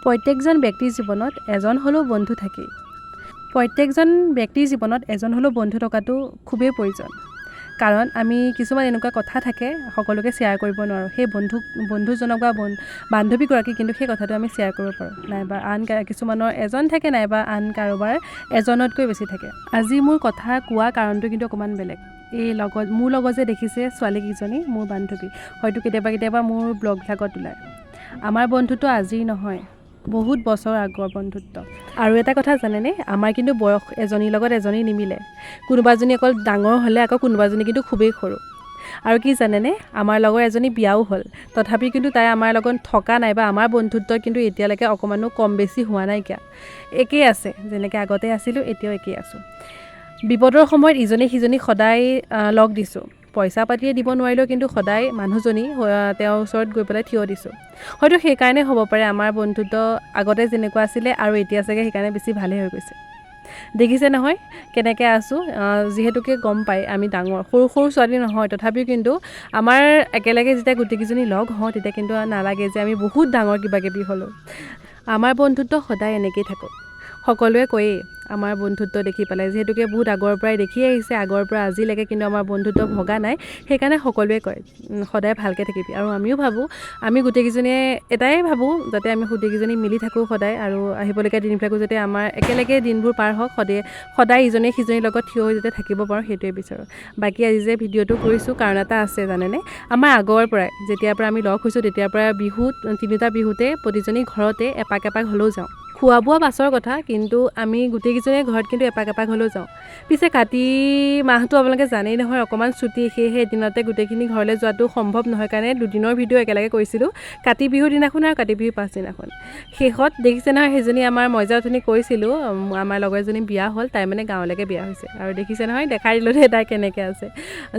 প্ৰত্যেকজন ব্যক্তিৰ জীৱনত এজন হ'লেও বন্ধু থাকেই। প্ৰত্যেকজন ব্যক্তিৰ জীৱনত এজন হ'লেও বন্ধু থকাটো খুবেই প্ৰয়োজন। কাৰণ আমি কিছুমান এনেকুৱা কথা থাকে সকলোকে শ্বেয়াৰ কৰিব নোৱাৰোঁ। সেই বন্ধুজনক বা বান্ধৱীগৰাকী কিন্তু সেই কথাটো আমি শ্বেয়াৰ কৰিব পাৰোঁ। নাইবা আন কিছুমানৰ এজন থাকে, নাইবা আন কাৰোবাৰ এজনতকৈ বেছি থাকে। আজি মোৰ কথা কোৱা কাৰণটো কিন্তু অকণমান বেলেগ। মোৰ লগত যে দেখিছে ছোৱালীকেইজনী মোৰ বান্ধৱী, হয়তো কেতিয়াবা মোৰ ব্লগবিলাকত ওলায়। আমাৰ বন্ধুত্ব আজিৰ নহয়, বহুত বছৰ আগৰ বন্ধুত্ব। আৰু এটা কথা জানেনে, আমাৰ কিন্তু বয়স এজনীৰ লগত এজনী নিমিলে। কোনোবাজনী অকল ডাঙৰ হ'লে আকৌ কোনোবাজনী কিন্তু খুবেই সৰু। আৰু কি জানেনে, আমাৰ লগৰ এজনী বিয়াও হ'ল, তথাপি কিন্তু তাই আমাৰ লগত থকা নাই বা আমাৰ বন্ধুত্ব কিন্তু এতিয়ালৈকে অকণমানো কম বেছি হোৱা নাইকিয়া। একেই আছে, যেনেকৈ আগতে আছিলোঁ এতিয়াও একেই আছোঁ। বিপদৰ সময়ত ইজনী সিজনীক সদায় লগ দিছোঁ। পইচা পাতিয়ে দিব নোৱাৰিলেও কিন্তু সদায় মানুহজনী তেওঁৰ ওচৰত গৈ পেলাই থিয় দিছোঁ। হয়তো সেইকাৰণে হ'ব পাৰে আমাৰ বন্ধুত্ব আগতে যেনেকুৱা আছিলে আৰু এতিয়া চাগে সেইকাৰণে বেছি ভালেই হৈ গৈছে। দেখিছে নহয় কেনেকৈ আছোঁ, যিহেতুকে গম পায় আমি ডাঙৰ সৰু ছোৱালী নহয়, তথাপিও কিন্তু আমাৰ একেলগে যেতিয়া গোটেইকেইজনী লগ হওঁ তেতিয়া কিন্তু নালাগে যে আমি বহুত ডাঙৰ কিবাকিবি হ'লোঁ। আমাৰ বন্ধুত্ব সদায় এনেকেই থাকক। সকলোৱে কয়েই আমাৰ বন্ধুত্ব দেখি পেলাই, যিহেতুকে বহুত আগৰ পৰাই দেখি আহিছে, আগৰ পৰা আজিলৈকে কিন্তু আমাৰ বন্ধুত্ব ভগা নাই। সেইকাৰণে সকলোৱে কয় সদায় ভালকৈ থাকিবি। আৰু আমিও ভাবোঁ, আমি গোটেইকেইজনীয়ে এটাই ভাবোঁ যাতে আমি গোটেইকেইজনী মিলি থাকোঁ সদায়, আৰু আহিবলগীয়া দিনবিলাকো যাতে আমাৰ একেলগে দিনবোৰ পাৰ হওক, সদায় ইজনীয়ে সিজনীৰ লগত থিয় হৈ যাতে থাকিব পাৰোঁ, সেইটোৱে বিচাৰোঁ। বাকী আজি যে ভিডিঅ'টো কৰিছোঁ কাৰণ এটা আছে জানেনে, আমাৰ আগৰ পৰাই যেতিয়াৰ পৰা আমি লগ হৈছোঁ তেতিয়াৰ পৰা তিনিটা বিহুতে প্ৰতিজনী ঘৰতে এপাক হ'লেও যাওঁ। খোৱা বোৱা পাছৰ কথা, কিন্তু আমি গোটেইকেইজনীয়ে ঘৰত কিন্তু এপাক হ'লেও যাওঁ। পিছে কাতি মাহটো আপোনালোকে জানেই নহয় অকণমান ছুটি, সেয়েহে এদিনতে গোটেইখিনি ঘৰলৈ যোৱাটো সম্ভৱ নহয় কাৰণে দুদিনৰ ভিডিঅ' একেলগে কৰিছিলোঁ, কাতি বিহুৰ দিনাখন আৰু কাতি বিহুৰ পাছদিনাখন। শেষত দেখিছে নহয় সেইজনী আমাৰ মই যে অথনি কৈছিলোঁ আমাৰ লগৰ এজনী বিয়া হ'ল, তাই মানে গাঁৱলৈকে বিয়া হৈছে। আৰু দেখিছে নহয়, দেখাই দিলোঁ দেই তাই কেনেকৈ আছে।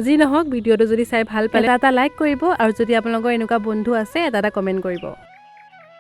যি নহওক, ভিডিঅ'টো যদি চাই ভাল পালে এটা লাইক কৰিব, আৰু যদি আপোনালোকৰ এনেকুৱা বন্ধু আছে এটা কমেণ্ট কৰিব।